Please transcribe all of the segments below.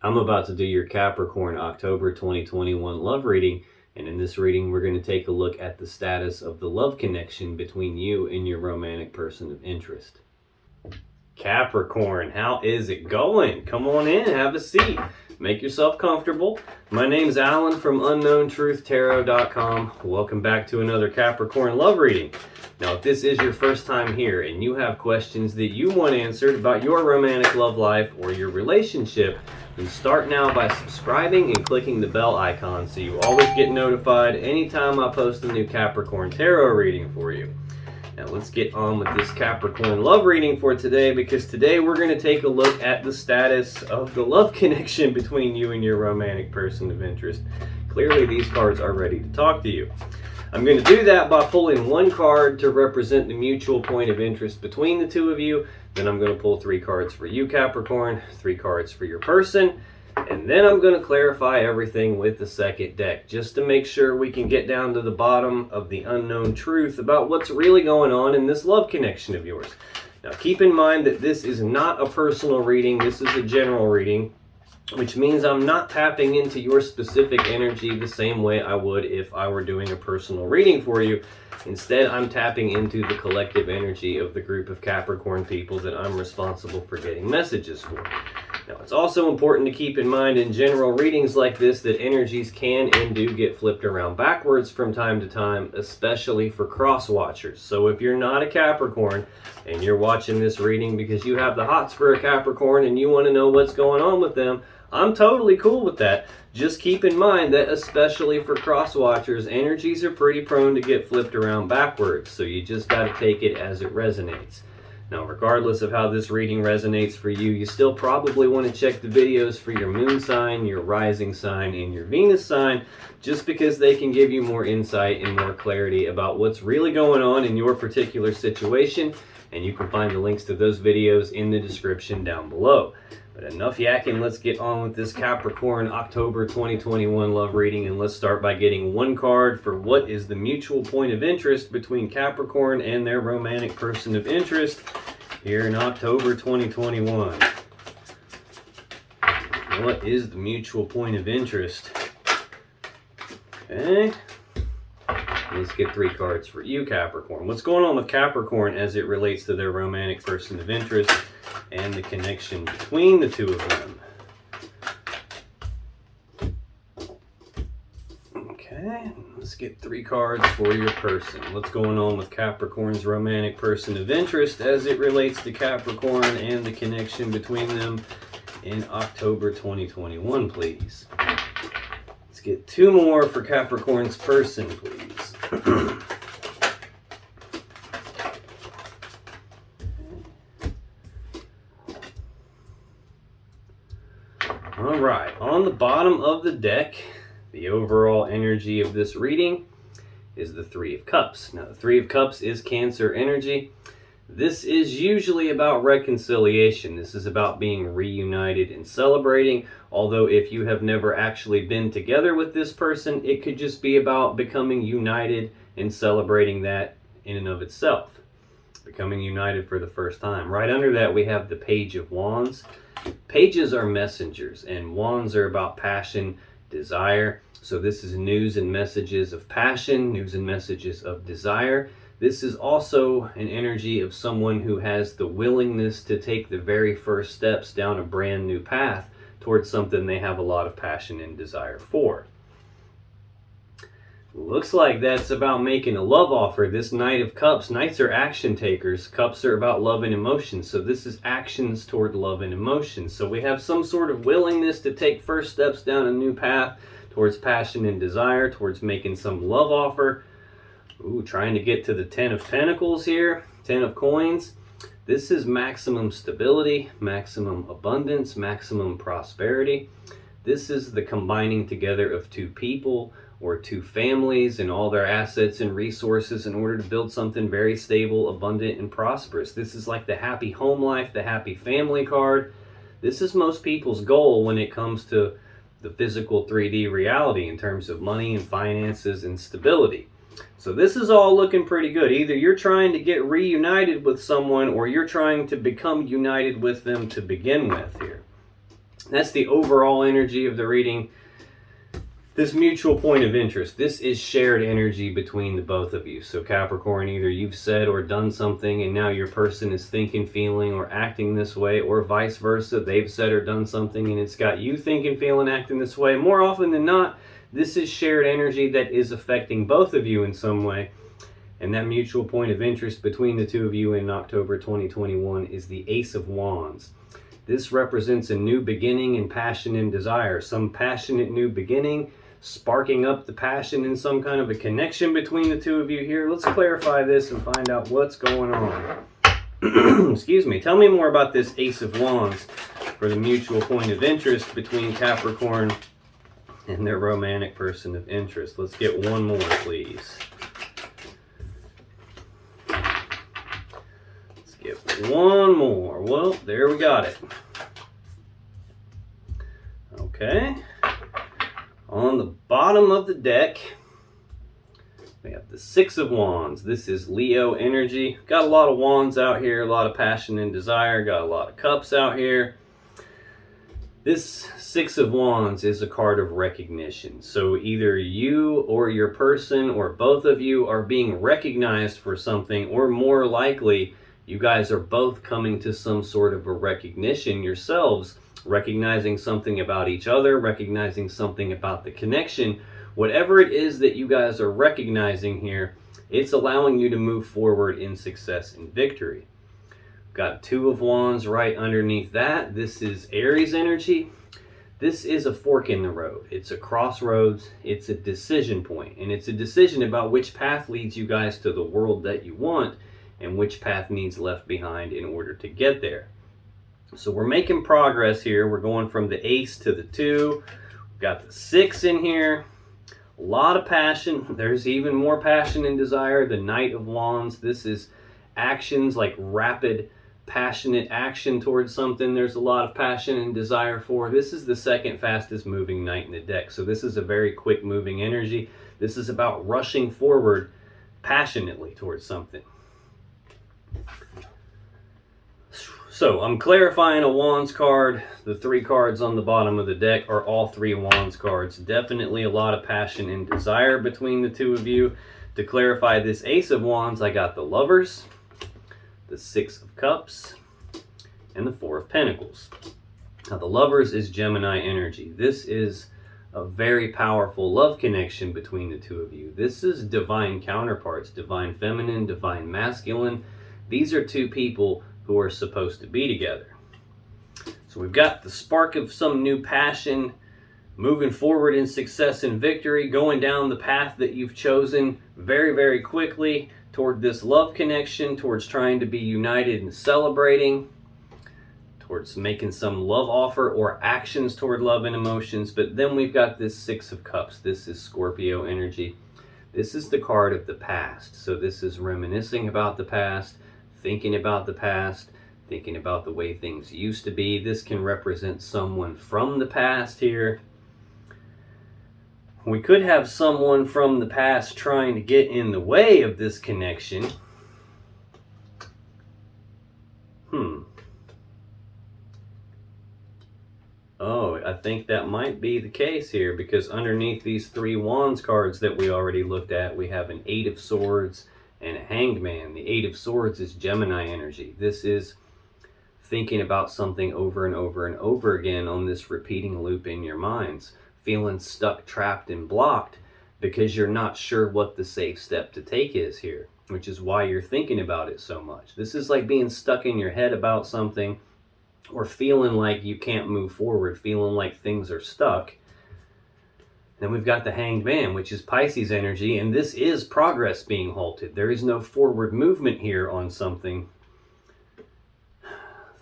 I'm about to do your Capricorn October 2021 love reading, and in this reading we're going to take a look at the status of the love connection between you and your romantic person of interest. Capricorn, how is it going? Come on in, have a seat, make yourself comfortable. My name's Alan from UnknownTruthTarot.com. Welcome back to another Capricorn love reading. Now, if this is your first time here and you have questions that you want answered about your romantic love life or your relationship, then start now by subscribing and clicking the bell icon so you always get notified anytime I post a new Capricorn tarot reading for you. Now let's get on with this Capricorn love reading for today, because today we're going to take a look at the status of the love connection between you and your romantic person of interest. Clearly these cards are ready to talk to you. I'm going to do that by pulling one card to represent the mutual point of interest between the two of you. Then I'm going to pull 3 cards for you, Capricorn, 3 cards for your person, and then I'm going to clarify everything with the second deck, just to make sure we can get down to the bottom of the unknown truth about what's really going on in this love connection of yours. Now keep in mind that this is not a personal reading, this is a general reading, which means I'm not tapping into your specific energy the same way I would if I were doing a personal reading for you. Instead, I'm tapping into the collective energy of the group of Capricorn people that I'm responsible for getting messages for. Now, it's also important to keep in mind in general readings like this that energies can and do get flipped around backwards from time to time, especially for cross watchers. So if you're not a Capricorn and you're watching this reading because you have the hots for a Capricorn and you want to know what's going on with them, I'm totally cool with that. Just keep in mind that especially for cross watchers, energies are pretty prone to get flipped around backwards, so you just got to take it as it resonates. Now, regardless of how this reading resonates for you, you still probably want to check the videos for your moon sign, your rising sign, and your Venus sign, just because they can give you more insight and more clarity about what's really going on in your particular situation, and you can find the links to those videos in the description down below. But enough yakking, let's get on with this Capricorn October 2021 love reading, and let's start by getting one card for what is the mutual point of interest between Capricorn and their romantic person of interest here in October 2021. What is the mutual point of interest? Okay. Let's get 3 cards for you, Capricorn. What's going on with Capricorn as it relates to their romantic person of interest and the connection between the two of them? Okay, let's get 3 cards for your person. What's going on with Capricorn's romantic person of interest as it relates to Capricorn and the connection between them in October 2021, please? Let's get 2 more for Capricorn's person, please. All right, on the bottom of the deck, the overall energy of this reading is the 3 of Cups. Now, the 3 of Cups is Cancer energy. This is usually about reconciliation. This is about being reunited and celebrating. Although if you have never actually been together with this person, it could just be about becoming united and celebrating that in and of itself. Becoming united for the first time. Right under that, we have the Page of Wands. Pages are messengers, and wands are about passion, desire. So this is news and messages of passion, news and messages of desire. This is also an energy of someone who has the willingness to take the very first steps down a brand new path towards something they have a lot of passion and desire for. Looks like that's about making a love offer. This Knight of Cups. Knights are action takers. Cups are about love and emotion. So this is actions toward love and emotion. So we have some sort of willingness to take first steps down a new path towards passion and desire, towards making some love offer. Ooh, trying to get to the 10 of Pentacles here, 10 of Coins. This is maximum stability, maximum abundance, maximum prosperity. This is the combining together of 2 people or 2 families and all their assets and resources in order to build something very stable, abundant, and prosperous. This is like the happy home life, the happy family card. This is most people's goal when it comes to the physical 3D reality in terms of money and finances and stability. So this is all looking pretty good. Either you're trying to get reunited with someone or you're trying to become united with them to begin with here. That's the overall energy of the reading. This mutual point of interest, this is shared energy between the both of you. So Capricorn, either you've said or done something and now your person is thinking, feeling, or acting this way, or vice versa. They've said or done something and it's got you thinking, feeling, acting this way. More often than not, this is shared energy that is affecting both of you in some way. And that mutual point of interest between the two of you in October 2021 is the Ace of Wands. This represents a new beginning in passion and desire. Some passionate new beginning, sparking up the passion in some kind of a connection between the two of you here. Let's clarify this and find out what's going on. Excuse me. Tell me more about this Ace of Wands for the mutual point of interest between Capricorn and their romantic person of interest. Let's get one more, please. Let's get one more. Well, there we got it. Okay. On the bottom of the deck, we have the Six of Wands. This is Leo energy. Got a lot of wands out here, a lot of passion and desire, got a lot of cups out here. This Six of Wands is a card of recognition. So either you or your person or both of you are being recognized for something, or more likely, you guys are both coming to some sort of a recognition yourselves, recognizing something about each other, recognizing something about the connection. Whatever it is that you guys are recognizing here, it's allowing you to move forward in success and victory. Got Two of Wands right underneath that. This is Aries energy. This is a fork in the road. It's a crossroads. It's a decision point. And it's a decision about which path leads you guys to the world that you want and which path needs left behind in order to get there. So we're making progress here. We're going from the Ace to the 2. We've got the 6 in here. A lot of passion. There's even more passion and desire. The Knight of Wands. This is actions, like rapid, passionate action towards something. There's a lot of passion and desire for. This is the second fastest moving knight in the deck. So this is a very quick moving energy. This is about rushing forward passionately towards something. So I'm clarifying a Wands card. The 3 cards on the bottom of the deck are all 3 Wands cards. Definitely a lot of passion and desire between the two of you. To clarify this Ace of Wands, I got the Lovers, the 6 of Cups, and the 4 of Pentacles. Now the Lovers is Gemini energy. This is a very powerful love connection between the two of you. This is divine counterparts, divine feminine, divine masculine. These are two people who are supposed to be together. So we've got the spark of some new passion, moving forward in success and victory, going down the path that you've chosen very, very quickly toward this love connection, towards trying to be united and celebrating, towards making some love offer or actions toward love and emotions. But then we've got this 6 of Cups. This is Scorpio energy. This is the card of the past. So this is reminiscing about the past, thinking about the past, thinking about the way things used to be. This can represent someone from the past here. We could have someone from the past trying to get in the way of this connection. Oh, I think that might be the case here, because underneath these 3 Wands cards that we already looked at, we have an 8 of Swords and a Hanged Man. The 8 of Swords is Gemini energy. This is thinking about something over and over and over again on this repeating loop in your minds, feeling stuck, trapped, and blocked because you're not sure what the safe step to take is here, which is why you're thinking about it so much. This is like being stuck in your head about something, or feeling like you can't move forward, feeling like things are stuck. Then we've got the Hanged Man, which is Pisces energy, and this is progress being halted. There is no forward movement here on something.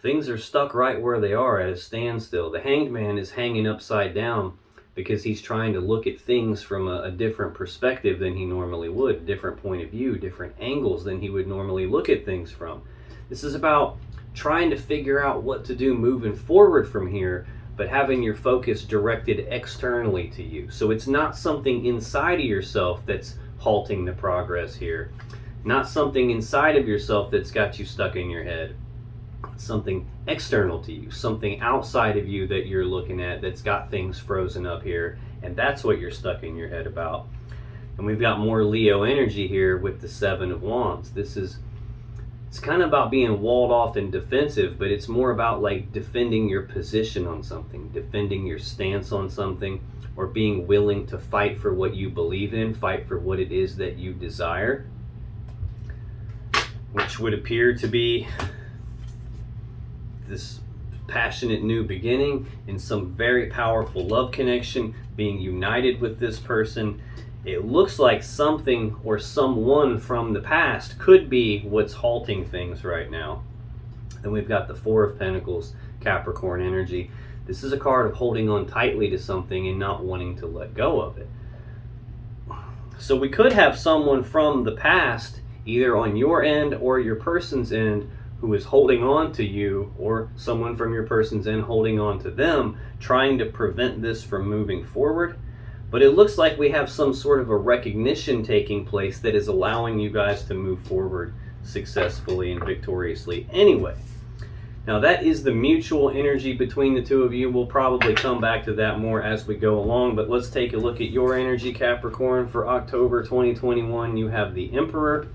Things are stuck right where they are, at a standstill. The Hanged Man is hanging upside down because he's trying to look at things from a different perspective than he normally would, a different point of view, different angles than he would normally look at things from. This is about trying to figure out what to do moving forward from here, but having your focus directed externally to you. So it's not something inside of yourself that's halting the progress here. Not something inside of yourself that's got you stuck in your head. something external to you, something outside of you that you're looking at that's got things frozen up here, and that's what you're stuck in your head about. And we've got more Leo energy here with the Seven of Wands. It's kind of about being walled off and defensive, but it's more about like defending your position on something, defending your stance on something, or being willing to fight for what you believe in, fight for what it is that you desire, which would appear to be this passionate new beginning in some very powerful love connection, being united with this person. It looks like something or someone from the past could be what's halting things right now. Then we've got the Four of Pentacles, Capricorn energy. This is a card of holding on tightly to something and not wanting to let go of it. So we could have someone from the past, either on your end or your person's end, who is holding on to you, or someone from your person's end holding on to them, trying to prevent this from moving forward. But it looks like we have some sort of a recognition taking place that is allowing you guys to move forward successfully and victoriously anyway. Now that is the mutual energy between the two of you. We'll probably come back to that more as we go along, but let's take a look at your energy, Capricorn, for October 2021. You have the Emperor,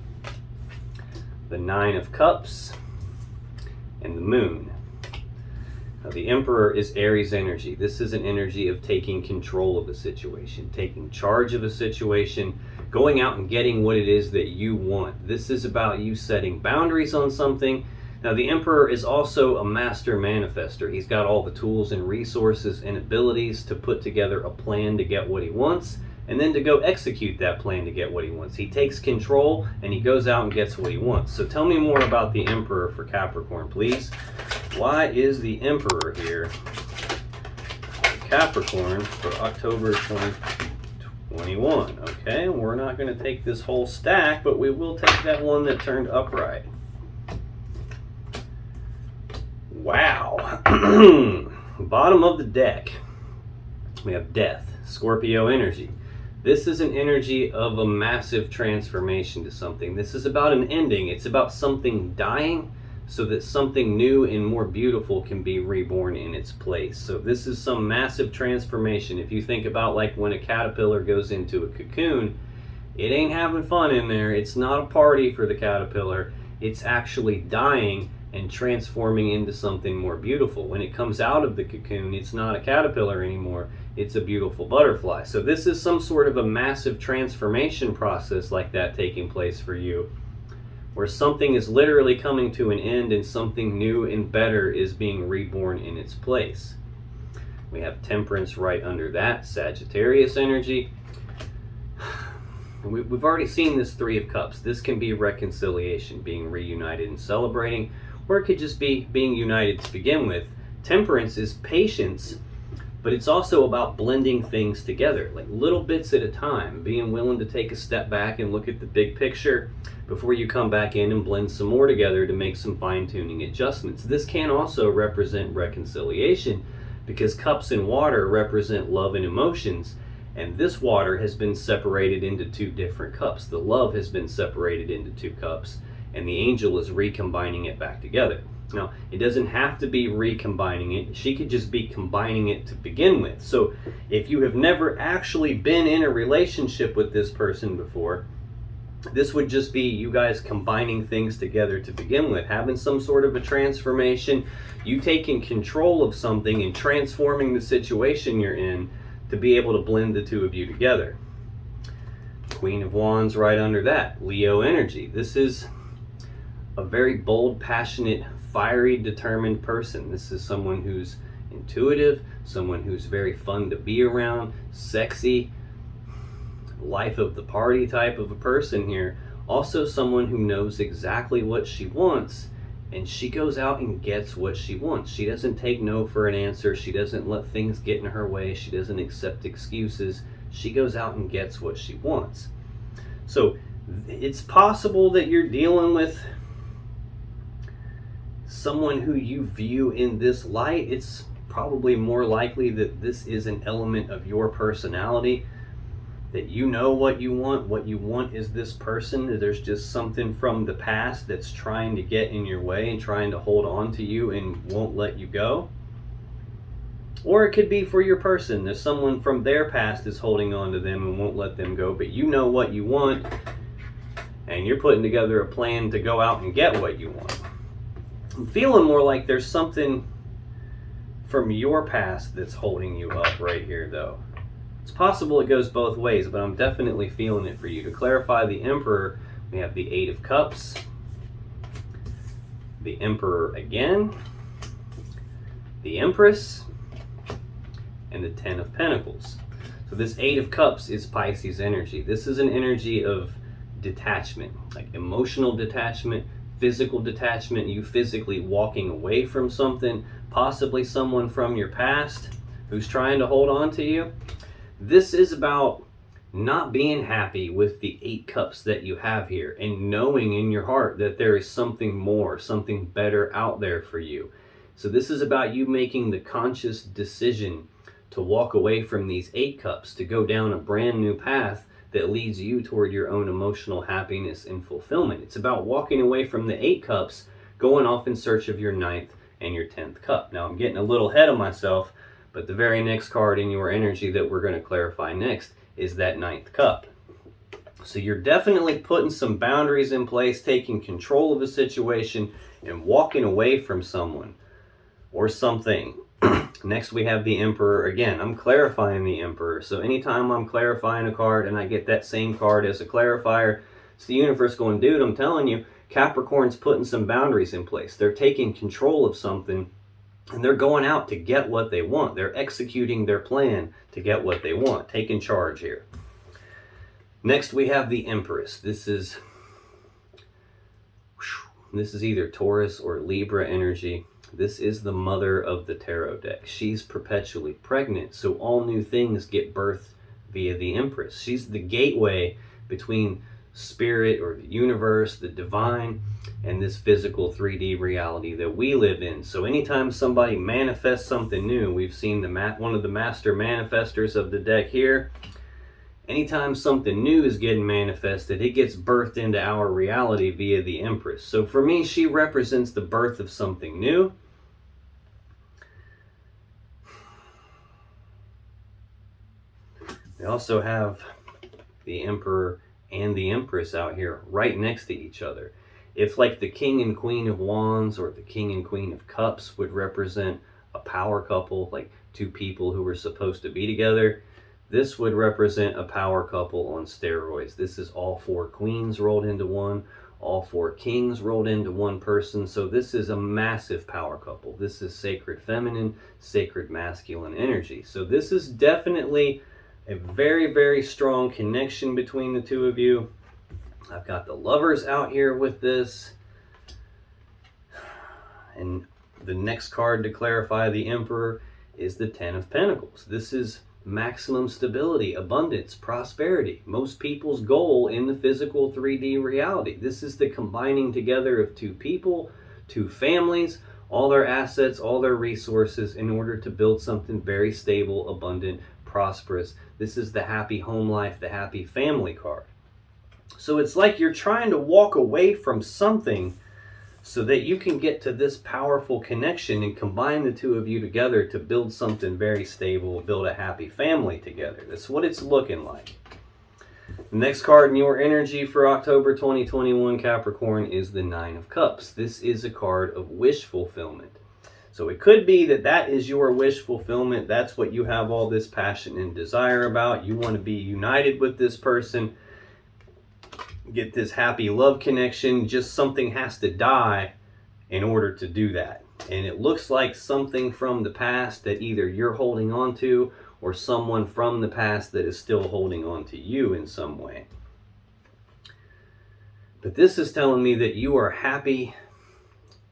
the Nine of Cups, and the Moon. Now, the Emperor is Aries energy. This is an energy of taking control of a situation, taking charge of a situation, going out and getting what it is that you want. This is about you setting boundaries on something. Now, the Emperor is also a master manifester. He's got all the tools and resources and abilities to put together a plan to get what he wants, and then to go execute that plan to get what he wants. He takes control and he goes out and gets what he wants. So tell me more about the Emperor for Capricorn, please. Why is the Emperor here for Capricorn for October 2021? Okay, we're not going to take this whole stack, but we will take that one that turned upright. Wow. Bottom of the deck, we have Death, Scorpio energy. This is an energy of a massive transformation to something. This is about an ending. It's about something dying so that something new and more beautiful can be reborn in its place. So this is some massive transformation. If you think about like when a caterpillar goes into a cocoon, it ain't having fun in there. It's not a party for the caterpillar. It's actually dying and transforming into something more beautiful. When it comes out of the cocoon, it's not a caterpillar anymore. It's a beautiful butterfly. So this is some sort of a massive transformation process like that taking place for you, where something is literally coming to an end and something new and better is being reborn in its place. We have Temperance right under that, Sagittarius energy. We've already seen this Three of Cups. This can be reconciliation, being reunited and celebrating, or it could just be being united to begin with. Temperance is patience, but it's also about blending things together, like little bits at a time, being willing to take a step back and look at the big picture before you come back in and blend some more together to make some fine-tuning adjustments. This can also represent reconciliation, because cups and water represent love and emotions, and this water has been separated into two different cups. The love has been separated into two cups, and the angel is recombining it back together. Now, it doesn't have to be recombining it. She could just be combining it to begin with. So if you have never actually been in a relationship with this person before, this would just be you guys combining things together to begin with, having some sort of a transformation, you taking control of something and transforming the situation you're in to be able to blend the two of you together. Queen of Wands right under that, Leo energy. This is a very bold, passionate, fiery, determined person. This is someone who's intuitive, someone who's very fun to be around, sexy, life of the party type of a person here. Also someone who knows exactly what she wants, and she goes out and gets what she wants. She doesn't take no for an answer. She doesn't let things get in her way. She doesn't accept excuses. She goes out and gets what she wants. So it's possible that you're dealing with someone who you view in this light. It's probably more likely that this is an element of your personality. that you know what you want. What you want is this person. There's just something from the past that's trying to get in your way and trying to hold on to you and won't let you go. Or it could be for your person. There's someone from their past is holding on to them and won't let them go, but you know what you want and you're putting together a plan to go out and get what you want. I'm feeling more like there's something from your past that's holding you up right here, though. It's possible it goes both ways, but I'm definitely feeling it for you. To clarify the Emperor, we have the 8 of Cups, the Emperor again, the Empress, and the 10 of Pentacles. So this 8 of Cups is Pisces energy. This is an energy of detachment, like emotional detachment, physical detachment, you physically walking away from something, possibly someone from your past who's trying to hold on to you. This is about not being happy with the 8 cups that you have here and knowing in your heart that there is something more, something better out there for you. So this is about you making the conscious decision to walk away from these 8 cups, to go down a brand new path that leads you toward your own emotional happiness and fulfillment. It's about walking away from the 8 cups, going off in search of your 9th and your 10th cup. Now I'm getting a little ahead of myself, but the very next card in your energy that we're going to clarify next is that 9th cup. So you're definitely putting some boundaries in place, taking control of a situation, and walking away from someone or something. Next we have the Emperor again. I'm clarifying the Emperor. So anytime I'm clarifying a card and I get that same card as a clarifier, it's the universe going, dude, I'm telling you, Capricorn's putting some boundaries in place. They're taking control of something and they're going out to get what they want. They're executing their plan to get what they want, taking charge here. Next we have the Empress. This is either Taurus or Libra energy. This is the mother of the tarot deck. She's perpetually pregnant, so all new things get birthed via the Empress. She's the gateway between spirit or the universe, the divine, and this physical 3D reality that we live in. So anytime somebody manifests something new, we've seen one of the master manifestors of the deck here. Anytime something new is getting manifested, it gets birthed into our reality via the Empress. So for me, she represents the birth of something new. We also have the Emperor and the Empress out here right next to each other. If like the King and Queen of Wands or the King and Queen of Cups would represent a power couple, like two people who were supposed to be together, this would represent a power couple on steroids. This is all 4 queens rolled into one, all 4 kings rolled into one person. So this is a massive power couple. This is sacred feminine, sacred masculine energy. So this is definitely a very, very strong connection between the two of you. I've got the Lovers out here with this. And the next card to clarify the Emperor is the 10 of Pentacles. This is maximum stability, abundance, prosperity. Most people's goal in the physical 3D reality. This is the combining together of 2 people, 2 families, all their assets, all their resources in order to build something very stable, abundant, prosperous. This is the happy home life, the happy family card. So it's like you're trying to walk away from something so that you can get to this powerful connection and combine the two of you together to build something very stable, build a happy family together. That's what it's looking like. The next card in your energy for October 2021, Capricorn, is the 9 of Cups. This is a card of wish fulfillment. So it could be that that is your wish fulfillment. That's what you have all this passion and desire about. You want to be united with this person, get this happy love connection. Just something has to die in order to do that. And it looks like something from the past that either you're holding on to or someone from the past that is still holding on to you in some way. But this is telling me that you are happy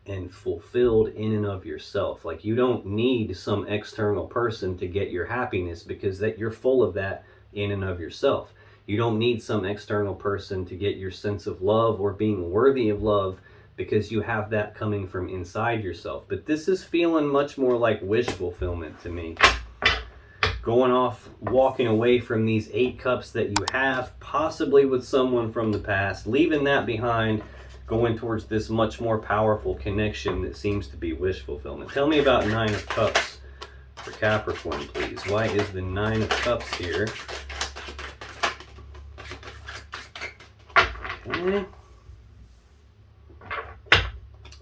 and fulfilled in and of yourself. Like you don't need some external person to get your happiness, because that you're full of that in and of yourself. You don't need some external person to get your sense of love or being worthy of love, because you have that coming from inside yourself. But this is feeling much more like wish fulfillment to me. going off, walking away from these 8 cups that you have, possibly with someone from the past, leaving that behind, going towards this much more powerful connection that seems to be wish fulfillment. Tell me about 9 of Cups for Capricorn, please. Why is the 9 of Cups here? Okay.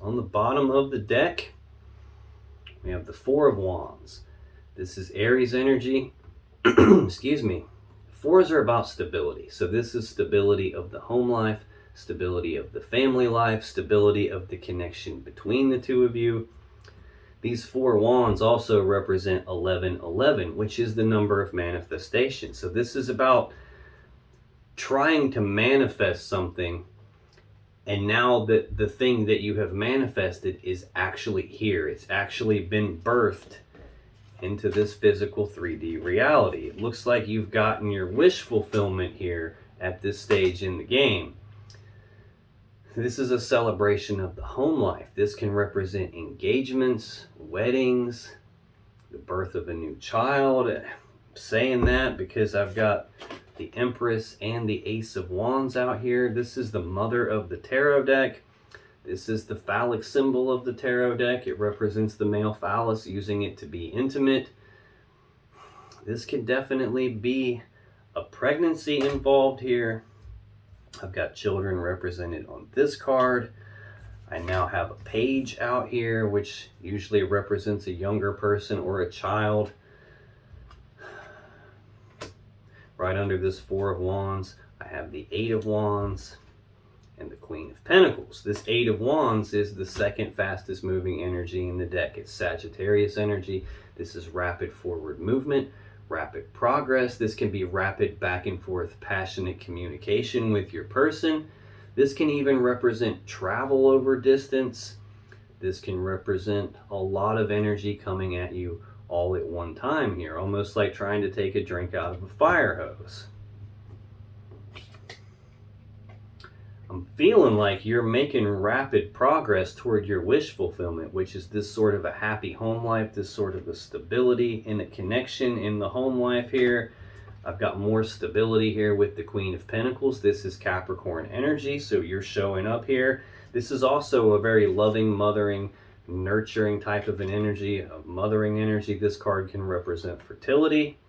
On the bottom of the deck, we have the 4 of Wands. This is Aries energy. Excuse me. 4s are about stability. So this is stability of the home life, stability of the family life, stability of the connection between the two of you. These 4 wands also represent 1111, which is the number of manifestation. So this is about trying to manifest something, and now that the thing that you have manifested is actually here. It's actually been birthed into this physical 3D reality. It looks like you've gotten your wish fulfillment here at this stage in the game. This is a celebration of the home life. This can represent engagements, weddings, the birth of a new child. I'm saying that because I've got the Empress and the Ace of Wands out here. This is the mother of the tarot deck. This is the phallic symbol of the tarot deck. It represents the male phallus, using it to be intimate. This can definitely be a pregnancy involved here. I've got children represented on this card. I now have a page out here, which usually represents a younger person or a child. Right under this 4 of Wands, I have the 8 of Wands and the Queen of Pentacles. This 8 of Wands is the second fastest moving energy in the deck. It's Sagittarius energy. This is rapid forward movement, rapid progress. This can be rapid back and forth, passionate communication with your person. This can even represent travel over distance. This can represent a lot of energy coming at you all at one time here, almost like trying to take a drink out of a fire hose. I'm feeling like you're making rapid progress toward your wish fulfillment, which is this sort of a happy home life, this sort of a stability and a connection in the home life here. I've got more stability here with the Queen of Pentacles. This is Capricorn energy, so you're showing up here. This is also a very loving, mothering, nurturing type of an energy, a mothering energy. This card can represent fertility.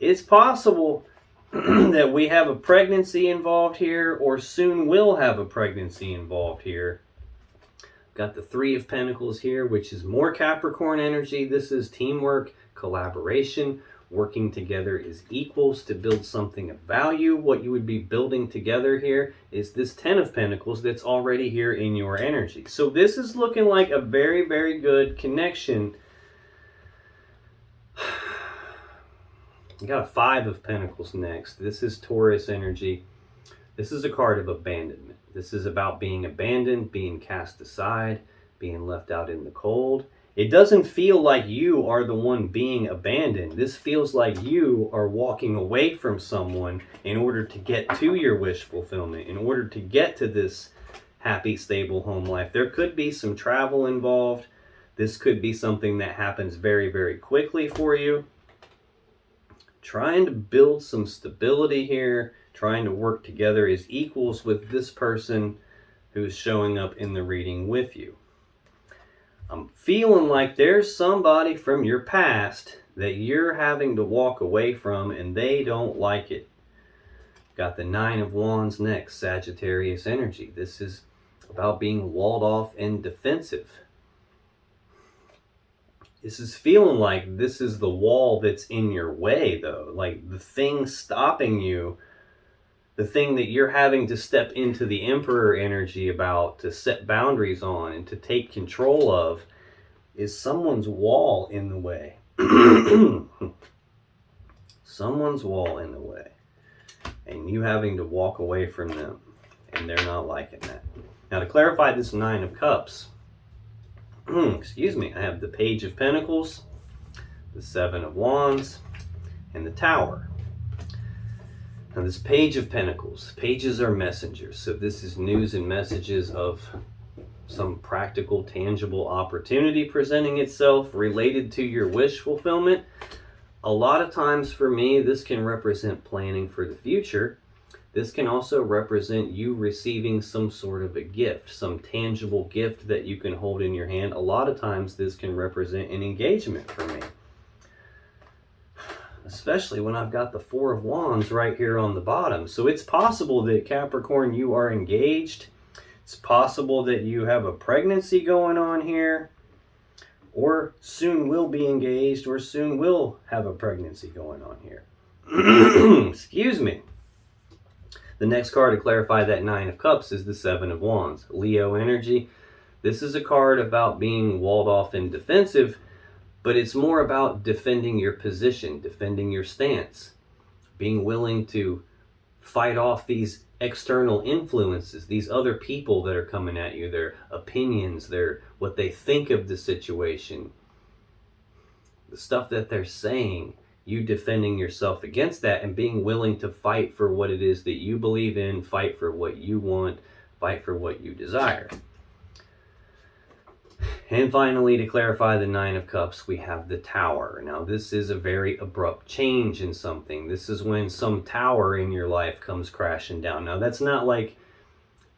It's possible that we have a pregnancy involved here, or soon will have a pregnancy involved here. Got the 3 of Pentacles here, which is more Capricorn energy. This is teamwork, collaboration, working together as equals to build something of value. What you would be building together here is this 10 of Pentacles that's already here in your energy. So this is looking like a very, very good connection. You got a 5 of Pentacles next. This is Taurus energy. This is a card of abandonment. This is about being abandoned, being cast aside, being left out in the cold. It doesn't feel like you are the one being abandoned. This feels like you are walking away from someone in order to get to your wish fulfillment, in order to get to this happy, stable home life. There could be some travel involved. This could be something that happens very, very quickly for you. Trying to build some stability here, trying to work together as equals with this person who's showing up in the reading with you. I'm feeling like there's somebody from your past that you're having to walk away from, and they don't like it. Got the 9 of Wands next, Sagittarius energy. This is about being walled off and defensive. This is feeling like this is the wall that's in your way, though. Like the thing stopping you, the thing that you're having to step into the Emperor energy about, to set boundaries on and to take control of, is someone's wall in the way. Someone's wall in the way. And you having to walk away from them. And they're not liking that. Now to clarify this 9 of Cups, excuse me, I have the Page of Pentacles, the 7 of Wands, and the Tower. Now this Page of Pentacles, pages are messengers, so this is news and messages of some practical, tangible opportunity presenting itself related to your wish fulfillment. A lot of times for me, this can represent planning for the future. This can also represent you receiving some sort of a gift, some tangible gift that you can hold in your hand. A lot of times this can represent an engagement for me. Especially when I've got the Four of Wands right here on the bottom. So it's possible that, Capricorn, you are engaged. It's possible that you have a pregnancy going on here, or soon will be engaged, or soon will have a pregnancy going on here. Excuse me. The next card to clarify that Nine of Cups is the Seven of Wands. Leo energy. This is a card about being walled off and defensive, but it's more about defending your position, defending your stance, being willing to fight off these external influences, these other people that are coming at you, their opinions, what they think of the situation, the stuff that they're saying. You defending yourself against that and being willing to fight for what it is that you believe in, fight for what you want, fight for what you desire. And finally, to clarify the Nine of Cups, we have the Tower. Now, this is a very abrupt change in something. This is when some tower in your life comes crashing down. Now, that's not like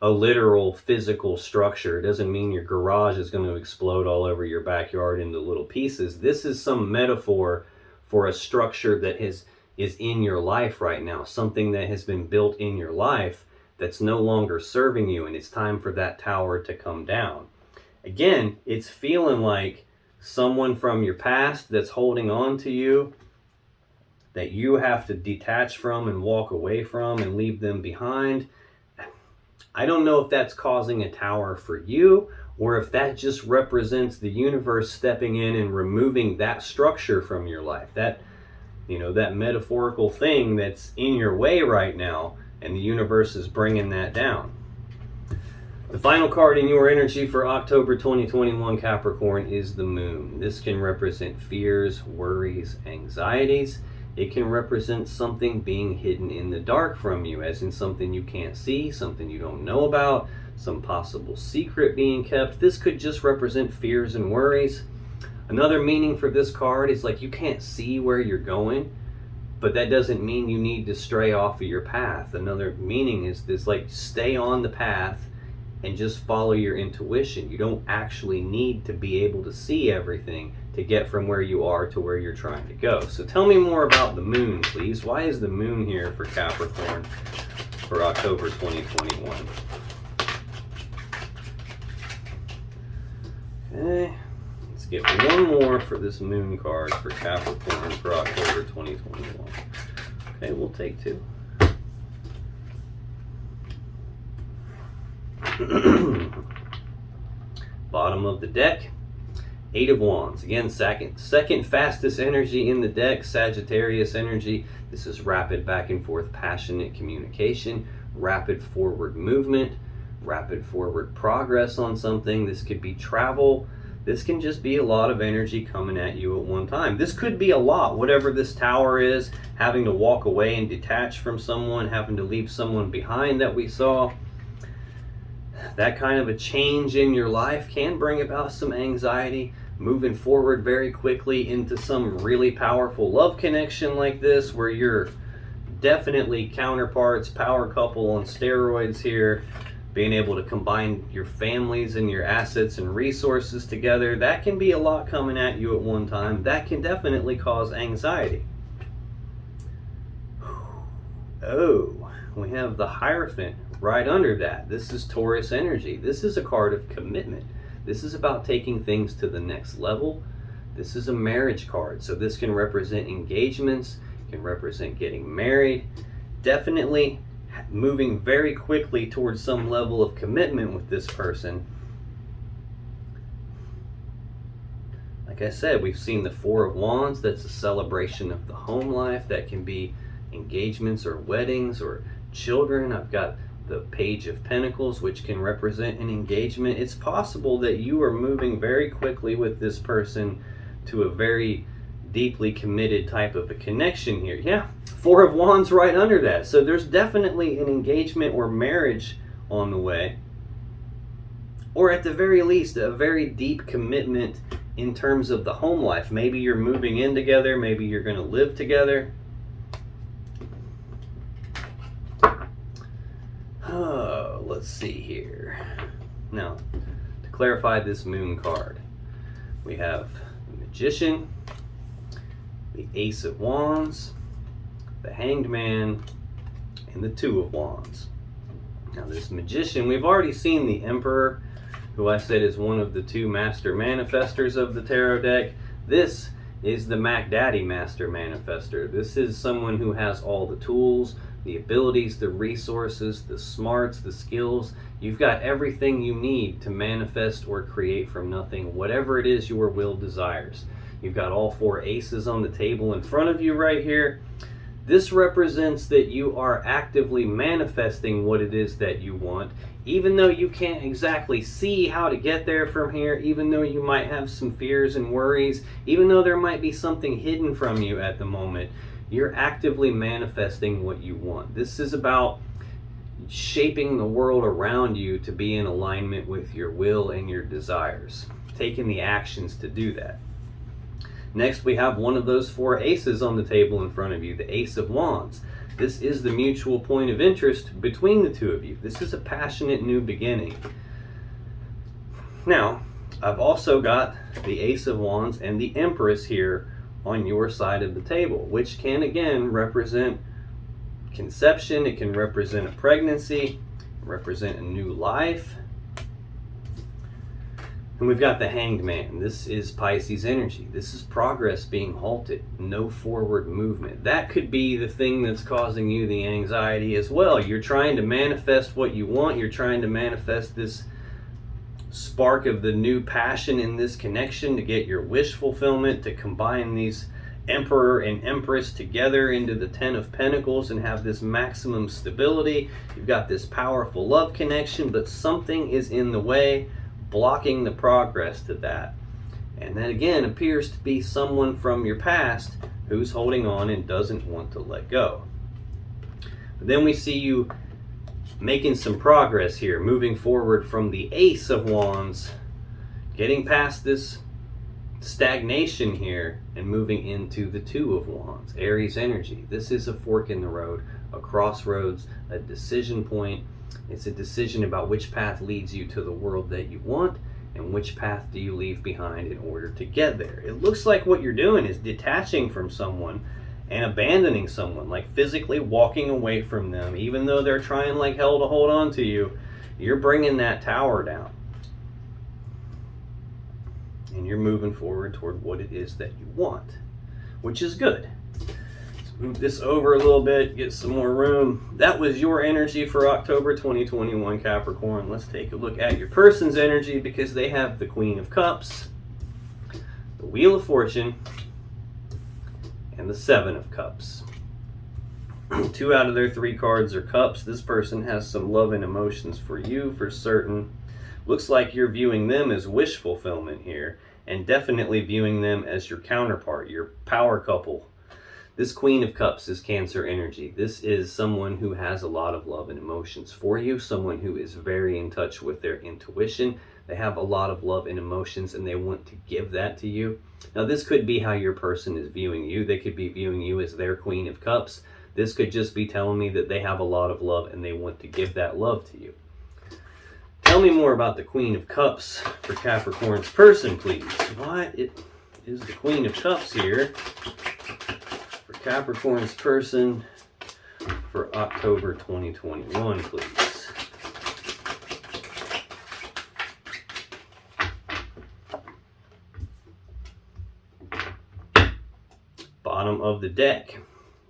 a literal physical structure. It doesn't mean your garage is going to explode all over your backyard into little pieces. This is some metaphor for a structure that is in your life right now, something that has been built in your life that's no longer serving you, and it's time for that tower to come down. Again, it's feeling like someone from your past that's holding on to you, that you have to detach from and walk away from and leave them behind. I don't know if that's causing a tower for you, or if that just represents the universe stepping in and removing that structure from your life. That, that metaphorical thing that's in your way right now, and the universe is bringing that down. The final card in your energy for October 2021, Capricorn, is the Moon. This can represent fears, worries, anxieties. It can represent something being hidden in the dark from you, as in something you can't see, something you don't know about, some possible secret being kept. This could just represent fears and worries. Another meaning for this card is like you can't see where you're going, but that doesn't mean you need to stray off of your path. Another meaning is this, like, stay on the path and just follow your intuition. You don't actually need to be able to see everything to get from where you are to where you're trying to go. So tell me more about the Moon, please. Why is the Moon here for Capricorn for October 2021? Okay, let's get one more for this Moon card for Capricorn for October 2021. Okay, we'll take two. Bottom of the deck, Eight of Wands. Again, second fastest energy in the deck, Sagittarius energy. This is rapid back and forth, passionate communication, rapid forward movement, rapid forward progress on something. This could be travel. This can just be a lot of energy coming at you at one time. This could be a lot, whatever this tower is, having to walk away and detach from someone, having to leave someone behind that we saw. That kind of a change in your life can bring about some anxiety. Moving forward very quickly into some really powerful love connection like this, where you're definitely counterparts, power couple on steroids here, being able to combine your families and your assets and resources together. That can be a lot coming at you at one time. That can definitely cause anxiety. Oh, we have the Hierophant right under that. This is Taurus energy. This is a card of commitment. This is about taking things to the next level. This is a marriage card. So this can represent engagements, can represent getting married. Definitely moving very quickly towards some level of commitment with this person. Like I said, we've seen the Four of Wands. That's a celebration of the home life. That can be engagements or weddings or children. I've got the Page of Pentacles, which can represent an engagement. It's possible that you are moving very quickly with this person to a very deeply committed type of a connection here. Yeah, Four of Wands right under that. So there's definitely an engagement or marriage on the way. Or at the very least, a very deep commitment in terms of the home life. Maybe you're moving in together, maybe you're going to live together. Oh, let's see here. Now, to clarify this moon card, we have the Magician, the Ace of Wands, the Hanged Man, and the Two of Wands. Now this Magician, we've already seen the Emperor, who I said is one of the two master manifestors of the tarot deck. This is the Mac Daddy master manifestor. This is someone who has all the tools, the abilities, the resources, the smarts, the skills. You've got everything you need to manifest or create from nothing, whatever it is your will desires. You've got all four aces on the table in front of you right here. This represents that you are actively manifesting what it is that you want, even though you can't exactly see how to get there from here, even though you might have some fears and worries, even though there might be something hidden from you at the moment. You're actively manifesting what you want. This is about shaping the world around you to be in alignment with your will and your desires, taking the actions to do that. Next, we have one of those four aces on the table in front of you, the Ace of Wands. This is the mutual point of interest between the two of you. This is a passionate new beginning. Now, I've also got the Ace of Wands and the Empress here on your side of the table, which can again represent conception, it can represent a pregnancy, represent a new life. And we've got the Hanged Man. This is Pisces energy. This is progress being halted, no forward movement. That could be the thing that's causing you the anxiety as well. You're trying to manifest what you want. You're trying to manifest this spark of the new passion in this connection to get your wish fulfillment, to combine these Emperor and Empress together into the Ten of Pentacles and have this maximum stability. You've got this powerful love connection, but something is in the way, blocking the progress to that. And that again appears to be someone from your past who's holding on and doesn't want to let go. But then we see you making some progress here, moving forward from the Ace of Wands, getting past this stagnation here and moving into the Two of Wands, Aries energy. This is a fork in the road, a crossroads, a decision point. It's a decision about which path leads you to the world that you want and which path do you leave behind in order to get there. It looks like what you're doing is detaching from someone and abandoning someone, like physically walking away from them. Even though they're trying like hell to hold on to you, you're bringing that tower down. And you're moving forward toward what it is that you want, which is good. Move this over a little bit, get some more room. That was your energy for October 2021, Capricorn. Let's take a look at your person's energy because they have the Queen of Cups, the Wheel of Fortune, and the Seven of Cups. 2 out of their 3 cards are cups. This person has some love and emotions for you for certain. Looks like you're viewing them as wish fulfillment here, and definitely viewing them as your counterpart, your power couple. This Queen of Cups is Cancer energy. This is someone who has a lot of love and emotions for you, someone who is very in touch with their intuition. They have a lot of love and emotions and they want to give that to you. Now this could be how your person is viewing you. They could be viewing you as their Queen of Cups. This could just be telling me that they have a lot of love and they want to give that love to you. Tell me more about the Queen of Cups for Capricorn's person, please. What is the Queen of Cups here for Capricorn's person for October 2021, please? Bottom of the deck.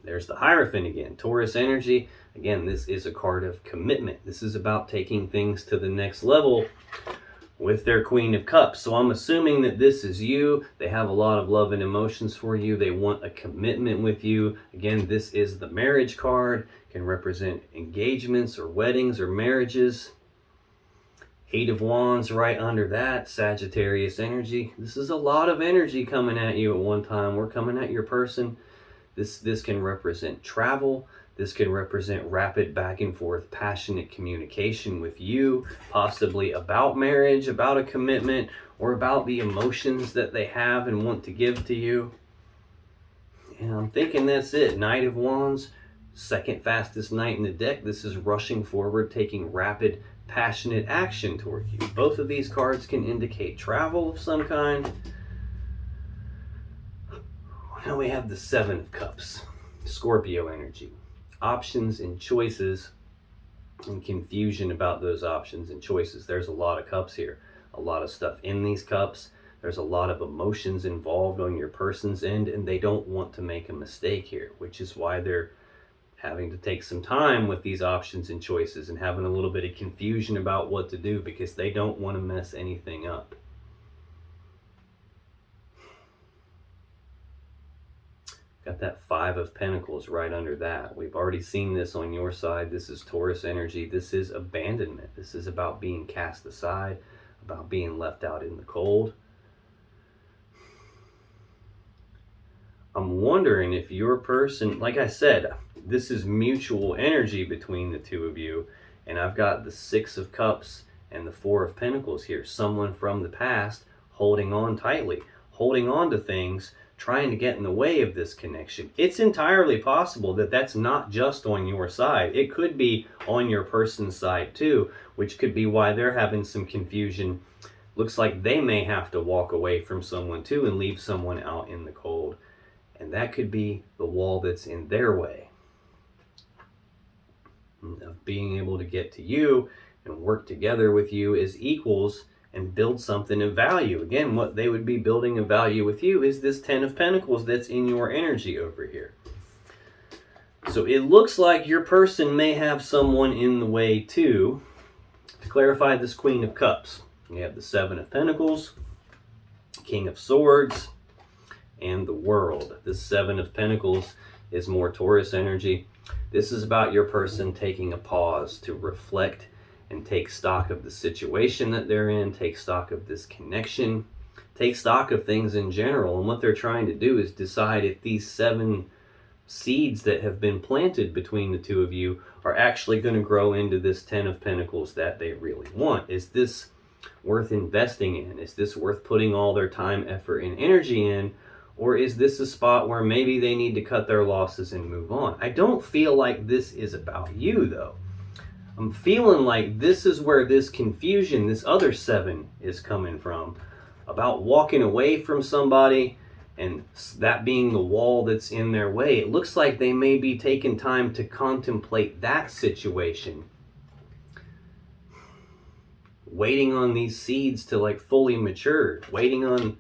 There's the Hierophant again, Taurus energy. Again, this is a card of commitment. This is about taking things to the next level with their Queen of Cups. So I'm assuming that this is you. They have a lot of love and emotions for you. They want a commitment with you. Again, this is the marriage card. Can represent engagements or weddings or marriages. 8 of Wands right under that, Sagittarius energy. This is a lot of energy coming at you at one time. We're coming at your person. This can represent travel. This can represent rapid back and forth, passionate communication with you, possibly about marriage, about a commitment, or about the emotions that they have and want to give to you. And I'm thinking that's it. Knight of Wands, second fastest knight in the deck. This is rushing forward, taking rapid, passionate action toward you. Both of these cards can indicate travel of some kind. Now we have the Seven of Cups, Scorpio energy. Options and choices and confusion about those options and choices. There's a lot of cups here, a lot of stuff in these cups. There's a lot of emotions involved on your person's end, and they don't want to make a mistake here, which is why they're having to take some time with these options and choices and having a little bit of confusion about what to do, because they don't want to mess anything up. Got that Five of Pentacles right under that. We've already seen this on your side. This is Taurus energy. This is abandonment. This is about being cast aside, about being left out in the cold. I'm wondering if your person, like I said, this is mutual energy between the two of you. And I've got the Six of Cups and the Four of Pentacles here. Someone from the past holding on tightly, holding on to things, trying to get in the way of this connection. It's entirely possible that that's not just on your side. It could be on your person's side too, which could be why they're having some confusion. Looks like they may have to walk away from someone too and leave someone out in the cold. And that could be the wall that's in their way of being able to get to you and work together with you as equals and build something of value. Again, what they would be building of value with you is this Ten of Pentacles that's in your energy over here. So it looks like your person may have someone in the way too. To clarify this Queen of Cups, you have the Seven of Pentacles, King of Swords, and the World. This Seven of Pentacles is more Taurus energy. This is about your person taking a pause to reflect and take stock of the situation that they're in, take stock of this connection, take stock of things in general. And what they're trying to do is decide if these 7 seeds that have been planted between the two of you are actually going to grow into this Ten of Pentacles that they really want. Is this worth investing in? Is this worth putting all their time, effort, and energy in? Or is this a spot where maybe they need to cut their losses and move on? I don't feel like this is about you, though. I'm feeling like this is where this confusion, this other 7 is coming from, about walking away from somebody and that being the wall that's in their way. It looks like they may be taking time to contemplate that situation, waiting on these seeds to like fully mature, waiting on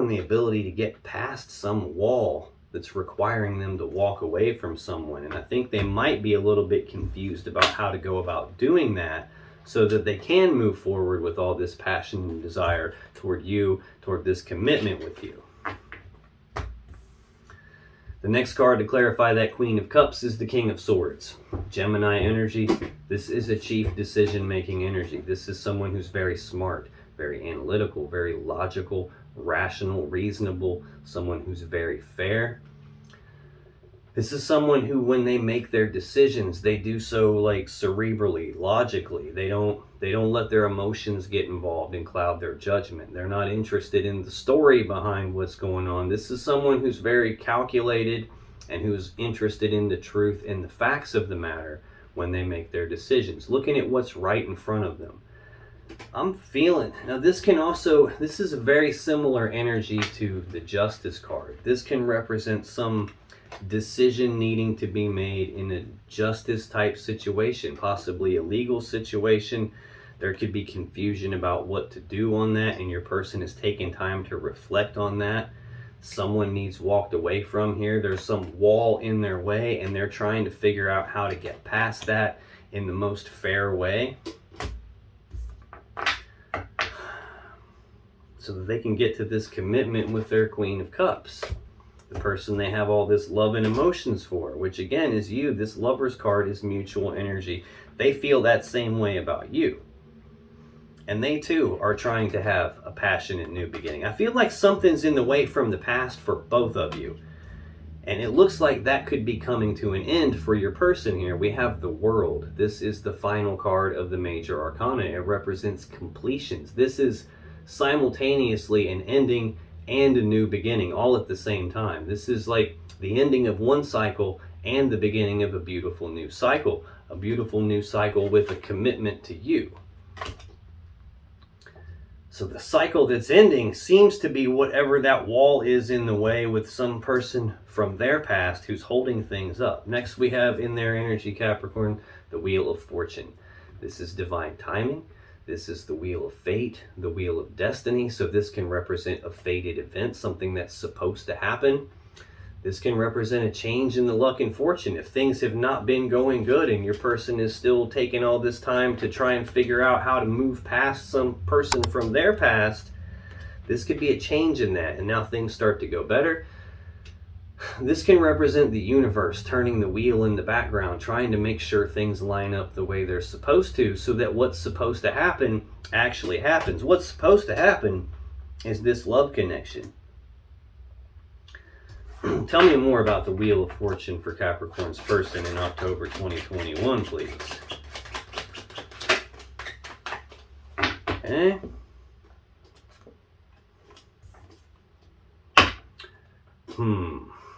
the ability to get past some wall that's requiring them to walk away from someone. And I think they might be a little bit confused about how to go about doing that so that they can move forward with all this passion and desire toward you, toward this commitment with you. The next card to clarify that Queen of Cups is the King of Swords. Gemini energy. This is a chief decision-making energy. This is someone who's very smart, very analytical, very logical, rational, reasonable, someone who's very fair. This is someone who, when they make their decisions, they do so like cerebrally, logically. They don't let their emotions get involved and cloud their judgment. They're not interested in the story behind what's going on. This is someone who's very calculated and who's interested in the truth and the facts of the matter when they make their decisions, looking at what's right in front of them. I'm feeling, now this is a very similar energy to the Justice card. This can represent some decision needing to be made in a justice type situation, possibly a legal situation. There could be confusion about what to do on that, and your person is taking time to reflect on that. Someone needs walked away from here. There's some wall in their way, and they're trying to figure out how to get past that in the most fair way, so that they can get to this commitment with their Queen of Cups, the person they have all this love and emotions for, which again is you. This Lover's card is mutual energy. They feel that same way about you. And they too are trying to have a passionate new beginning. I feel like something's in the way from the past for both of you. And it looks like that could be coming to an end for your person here. We have the World. This is the final card of the major arcana. It represents completions. This is simultaneously an ending and a new beginning all at the same time. This is like the ending of one cycle and the beginning of a beautiful new cycle. A beautiful new cycle with a commitment to you. So the cycle that's ending seems to be whatever that wall is in the way with some person from their past who's holding things up. Next we have in their energy, Capricorn, the Wheel of Fortune. This is divine timing. This is the Wheel of Fate, the Wheel of Destiny. So this can represent a fated event, something that's supposed to happen. This can represent a change in the luck and fortune. If things have not been going good and your person is still taking all this time to try and figure out how to move past some person from their past, this could be a change in that, and now things start to go better. This can represent the universe turning the wheel in the background, trying to make sure things line up the way they're supposed to, so that what's supposed to happen actually happens. What's supposed to happen is this love connection. Tell me more about the Wheel of Fortune for Capricorn's person in October 2021, please. Okay.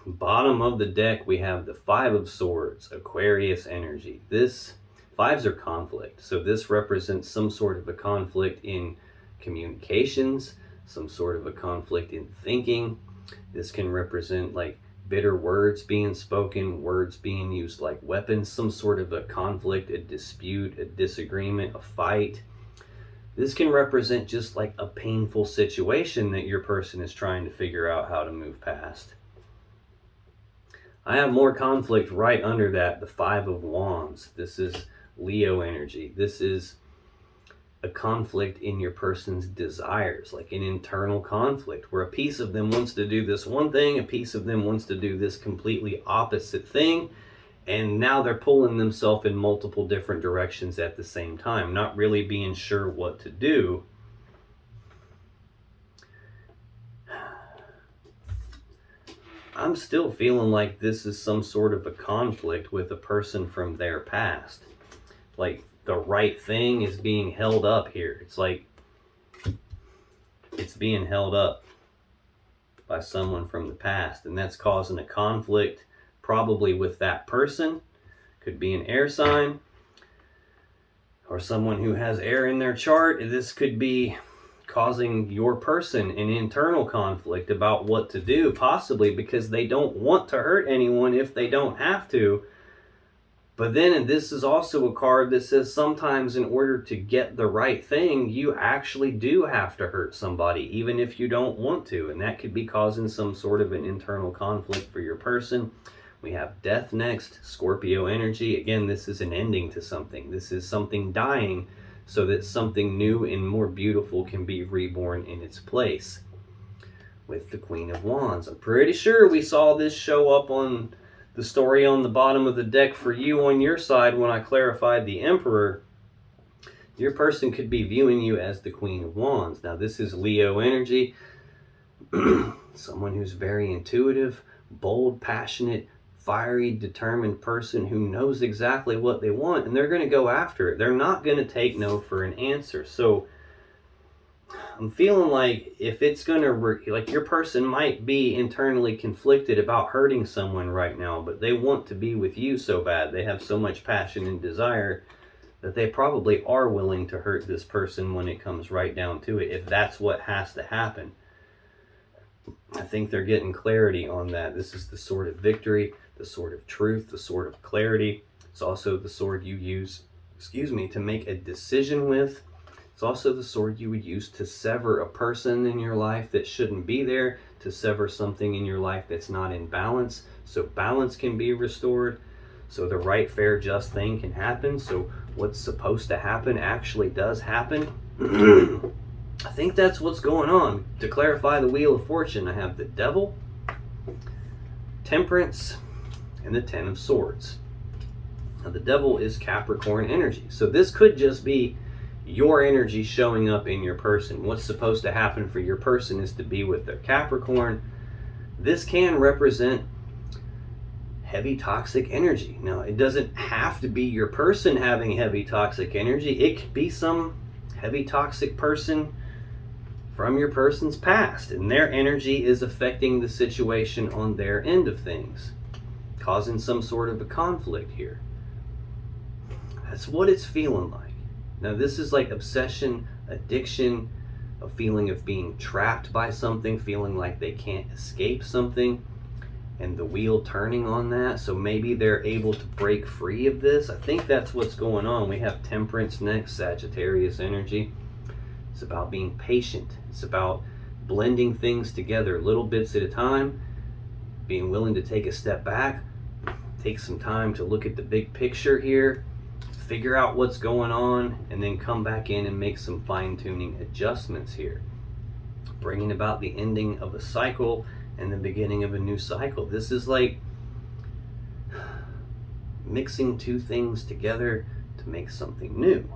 Bottom of the deck, we have the Five of Swords, Aquarius energy. Fives are conflict. So this represents some sort of a conflict in communications, some sort of a conflict in thinking. This can represent like bitter words being spoken, words being used like weapons, some sort of a conflict, a dispute, a disagreement, a fight. This can represent just like a painful situation that your person is trying to figure out how to move past. I have more conflict right under that, the Five of Wands. This is Leo energy. This is a conflict in your person's desires, like an internal conflict where a piece of them wants to do this one thing, a piece of them wants to do this completely opposite thing, and now they're pulling themselves in multiple different directions at the same time, not really being sure what to do. I'm still feeling like this is some sort of a conflict with a person from their past. Like, the right thing is being held up here. It's like it's being held up by someone from the past, and that's causing a conflict probably with that person. Could be an air sign or someone who has air in their chart. This could be causing your person an internal conflict about what to do, possibly because they don't want to hurt anyone if they don't have to. But then, and this is also a card that says sometimes in order to get the right thing, you actually do have to hurt somebody, even if you don't want to. And that could be causing some sort of an internal conflict for your person. We have Death next, Scorpio energy. Again, this is an ending to something. This is something dying so that something new and more beautiful can be reborn in its place. With the Queen of Wands. I'm pretty sure we saw this show up on the story on the bottom of the deck for you on your side when I clarified the Emperor. Your person could be viewing you as the Queen of Wands. Now this is Leo energy. Someone who's very intuitive, bold, passionate, fiery, determined person who knows exactly what they want, and they're going to go after it. They're not going to take no for an answer. So I'm feeling like if it's going to, like your person might be internally conflicted about hurting someone right now, but they want to be with you so bad. They have so much passion and desire that they probably are willing to hurt this person when it comes right down to it, if that's what has to happen. I think they're getting clarity on that. This is the sword of victory, the sword of truth, the sword of clarity. It's also the sword you use, to make a decision with. It's also the sword you would use to sever a person in your life that shouldn't be there, to sever something in your life that's not in balance, so balance can be restored, so the right, fair, just thing can happen, so what's supposed to happen actually does happen. I think that's what's going on. To clarify the Wheel of Fortune, I have the Devil, Temperance, and the Ten of Swords. Now the Devil is Capricorn energy, so this could just be your energy showing up in your person. What's supposed to happen for your person is to be with their Capricorn. This can represent heavy toxic energy. Now, it doesn't have to be your person having heavy toxic energy. It could be some heavy toxic person from your person's past, and their energy is affecting the situation on their end of things, causing some sort of a conflict here. That's what it's feeling like. Now, this is like obsession, addiction, a feeling of being trapped by something, feeling like they can't escape something, and the wheel turning on that. So maybe they're able to break free of this. I think that's what's going on. We have Temperance next, Sagittarius energy. It's about being patient. It's about blending things together, little bits at a time, being willing to take a step back, take some time to look at the big picture here, figure out what's going on, and then come back in and make some fine-tuning adjustments here, bringing about the ending of a cycle and the beginning of a new cycle. This is like mixing two things together to make something new.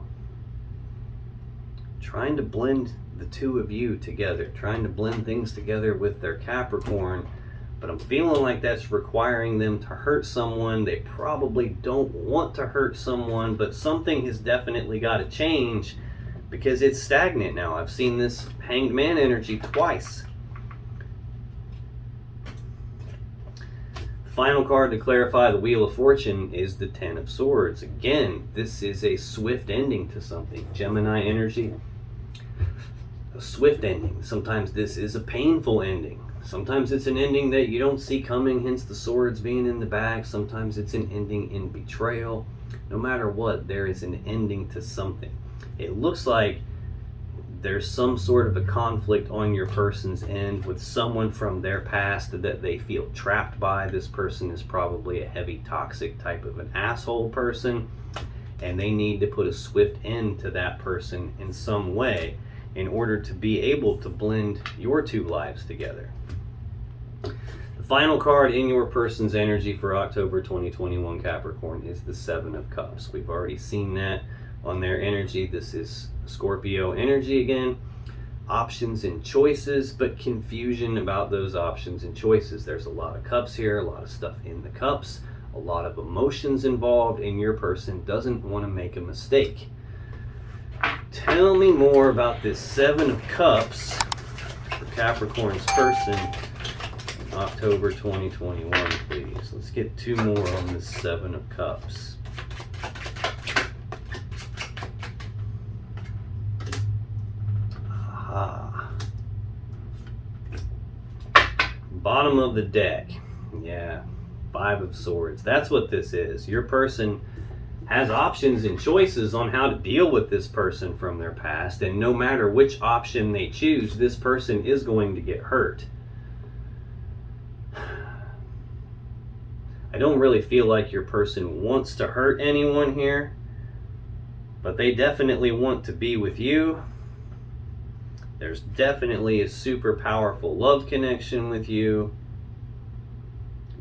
Trying to blend the two of you together, trying to blend things together with their Capricorn, but I'm feeling like that's requiring them to hurt someone. They probably don't want to hurt someone, but something has definitely got to change because it's stagnant now. I've seen this Hanged Man energy twice. The final card to clarify the Wheel of Fortune is the Ten of Swords. Again, this is a swift ending to something. Gemini energy, a swift ending. Sometimes this is a painful ending. Sometimes it's an ending that you don't see coming, hence the swords being in the back. Sometimes it's an ending in betrayal. No matter what, there is an ending to something. It looks like there's some sort of a conflict on your person's end with someone from their past that they feel trapped by. This person is probably a heavy toxic type of an asshole person, and they need to put a swift end to that person in some way in order to be able to blend your two lives together. The final card in your person's energy for October 2021 Capricorn is the Seven of Cups. We've already seen that on their energy. This is Scorpio energy again. Options and choices, but confusion about those options and choices. There's a lot of cups here, a lot of stuff in the cups, a lot of emotions involved, and your person doesn't want to make a mistake. Tell me more about this Seven of Cups for Capricorn's person in October 2021, please. Let's get two more on this Seven of Cups. Aha. Bottom of the deck. Yeah, Five of Swords. That's what this is. Your person has options and choices on how to deal with this person from their past, and no matter which option they choose, this person is going to get hurt. I don't really feel like your person wants to hurt anyone here, but they definitely want to be with you. There's definitely a super powerful love connection with you.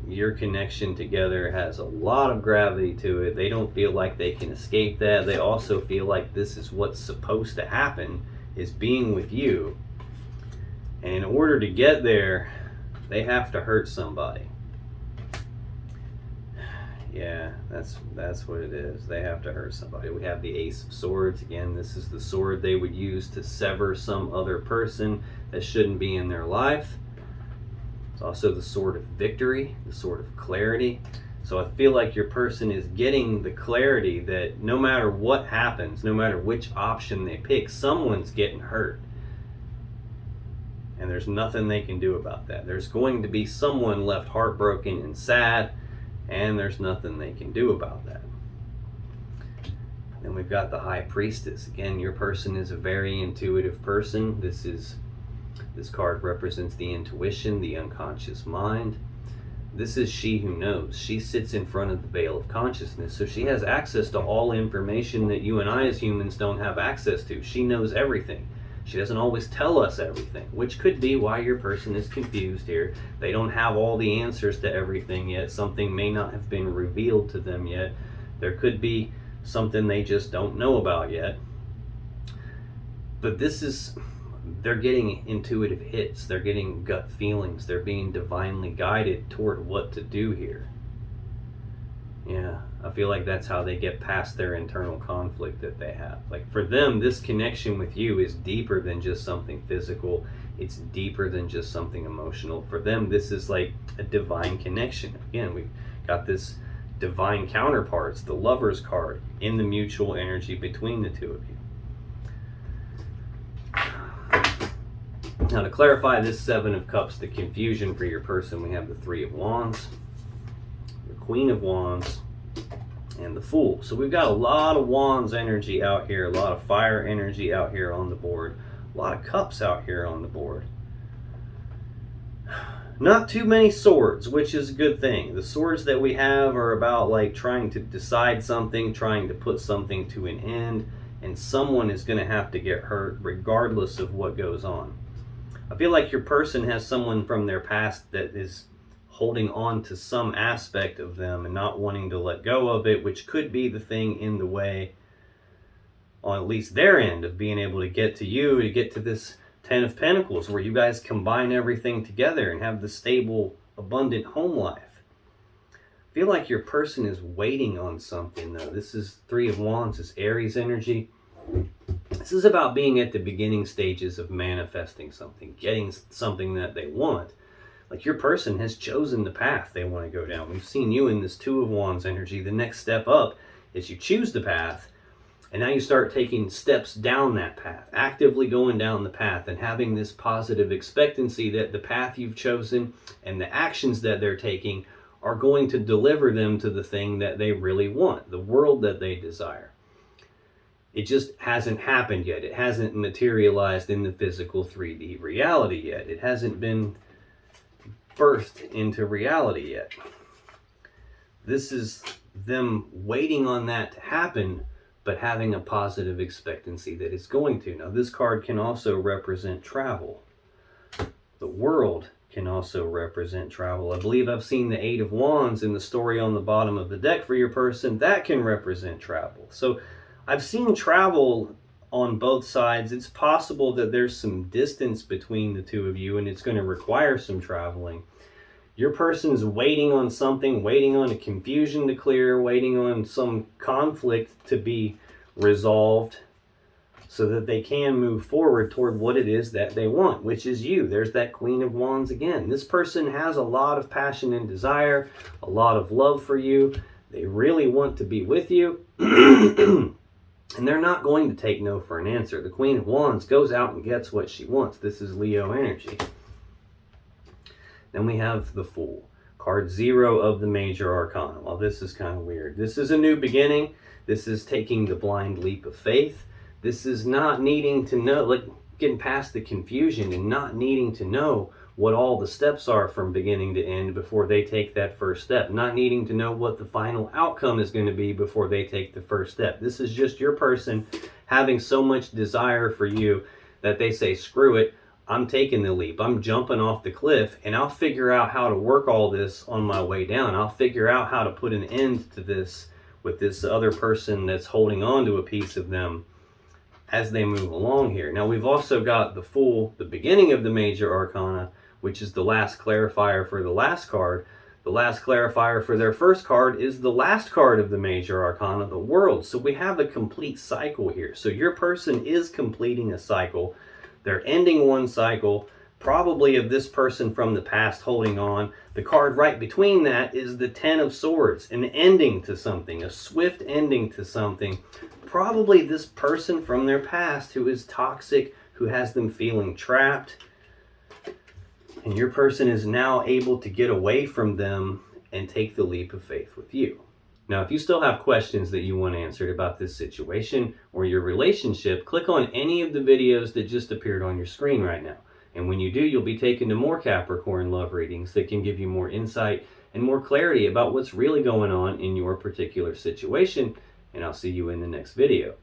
Your connection together has a lot of gravity to it. They don't feel like they can escape that. They also feel like this is what's supposed to happen, is being with you. And in order to get there, they have to hurt somebody. Yeah, that's what it is. They have to hurt somebody. We have the Ace of Swords. Again, this is the sword they would use to sever some other person that shouldn't be in their life. It's also the sword of victory, the sword of clarity. So I feel like your person is getting the clarity that no matter what happens, no matter which option they pick, someone's getting hurt. And there's nothing they can do about that. There's going to be someone left heartbroken and sad, and there's nothing they can do about that. Then we've got the High Priestess. Again, your person is a very intuitive person. This card represents the intuition, the unconscious mind. This is she who knows. She sits in front of the veil of consciousness, so she has access to all information that you and I as humans don't have access to. She knows everything. She doesn't always tell us everything, which could be why your person is confused here. They don't have all the answers to everything yet. Something may not have been revealed to them yet. There could be something they just don't know about yet. But they're getting intuitive hits. They're getting gut feelings. They're being divinely guided toward what to do here. Yeah, I feel like that's how they get past their internal conflict that they have. Like for them, this connection with you is deeper than just something physical. It's deeper than just something emotional. For them, this is like a divine connection. Again, we've got this divine counterparts, the Lover's card, in the mutual energy between the two of you. Now to clarify this Seven of Cups, the confusion for your person, we have the Three of Wands, the Queen of Wands, and the Fool. So we've got a lot of Wands energy out here, a lot of fire energy out here on the board, a lot of cups out here on the board. Not too many swords, which is a good thing. The swords that we have are about like trying to decide something, trying to put something to an end, and someone is going to have to get hurt regardless of what goes on. I feel like your person has someone from their past that is holding on to some aspect of them and not wanting to let go of it, which could be the thing in the way on at least their end of being able to get to you, to get to this Ten of Pentacles, where you guys combine everything together and have the stable, abundant home life. I feel like your person is waiting on something, though. This is Three of Wands, this Aries energy. This is about being at the beginning stages of manifesting something, getting something that they want. Like your person has chosen the path they want to go down. We've seen you in this Two of Wands energy. The next step up is you choose the path, and now you start taking steps down that path, actively going down the path and having this positive expectancy that the path you've chosen and the actions that they're taking are going to deliver them to the thing that they really want, the world that they desire. It just hasn't happened yet. It hasn't materialized in the physical 3D reality yet. It hasn't been birthed into reality yet. This is them waiting on that to happen, but having a positive expectancy that it's going to. Now, this card can also represent travel. The World can also represent travel. I believe I've seen the Eight of Wands in the story on the bottom of the deck for your person. That can represent travel. So I've seen travel on both sides. It's possible that there's some distance between the two of you and it's going to require some traveling. Your person's waiting on something, waiting on a confusion to clear, waiting on some conflict to be resolved so that they can move forward toward what it is that they want, which is you. There's that Queen of Wands again. This person has a lot of passion and desire, a lot of love for you. They really want to be with you. And they're not going to take no for an answer. The Queen of Wands goes out and gets what she wants. This is Leo energy. Then we have the Fool, card 0 of the Major Arcana. Well, this is kind of weird. This is a new beginning. This is taking the blind leap of faith. This is not needing to know, like getting past the confusion and not needing to know what all the steps are from beginning to end before they take that first step. Not needing to know what the final outcome is going to be before they take the first step. This is just your person having so much desire for you that they say, screw it. I'm taking the leap. I'm jumping off the cliff, and I'll figure out how to work all this on my way down. I'll figure out how to put an end to this with this other person that's holding on to a piece of them as they move along here. Now, we've also got the Fool, the beginning of the Major Arcana, which is the last clarifier for the last card. The last clarifier for their first card is the last card of the Major Arcana, the World. So we have a complete cycle here. So your person is completing a cycle. They're ending one cycle, probably of this person from the past holding on. The card right between that is the Ten of Swords, an ending to something, a swift ending to something. Probably this person from their past who is toxic, who has them feeling trapped. And your person is now able to get away from them and take the leap of faith with you. Now, if you still have questions that you want answered about this situation or your relationship, click on any of the videos that just appeared on your screen right now. And when you do, you'll be taken to more Capricorn love readings that can give you more insight and more clarity about what's really going on in your particular situation. And I'll see you in the next video.